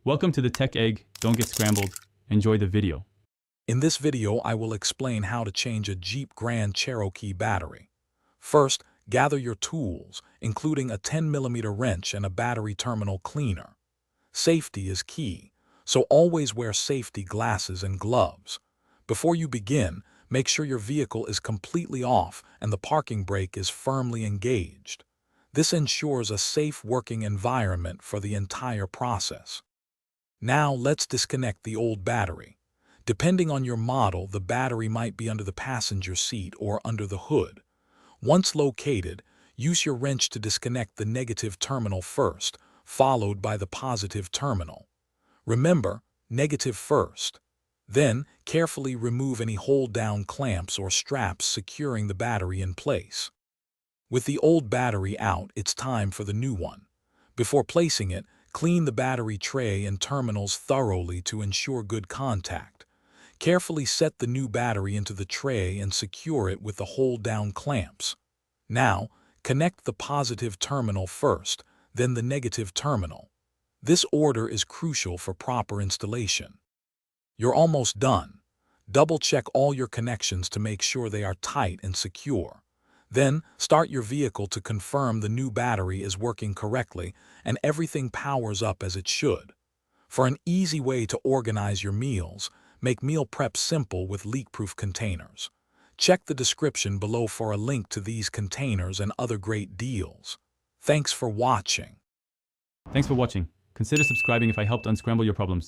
Welcome to the Tech Egg. Don't get scrambled. Enjoy the video. In this video, I will explain how to change a Jeep Grand Cherokee battery. First, gather your tools, including a 10mm wrench and a battery terminal cleaner. Safety is key, so always wear safety glasses and gloves. Before you begin, make sure your vehicle is completely off and the parking brake is firmly engaged. This ensures a safe working environment for the entire process. Now let's disconnect the old battery. Depending on your model, the battery might be under the passenger seat or under the hood. Once located, use your wrench to disconnect the negative terminal first, followed by the positive terminal. Remember, negative first. Then, carefully remove any hold-down clamps or straps securing the battery in place. With the old battery out, it's time for the new one. Before placing it, clean the battery tray and terminals thoroughly to ensure good contact. Carefully set the new battery into the tray and secure it with the hold-down clamps. Now, connect the positive terminal first, then the negative terminal. This order is crucial for proper installation. You're almost done. Double-check all your connections to make sure they are tight and secure. Then, start your vehicle to confirm the new battery is working correctly and everything powers up as it should. For an easy way to organize your meals, make meal prep simple with leak-proof containers. Check the description below for a link to these containers and other great deals. Thanks for watching. Thanks for watching. Consider subscribing if I helped unscramble your problems.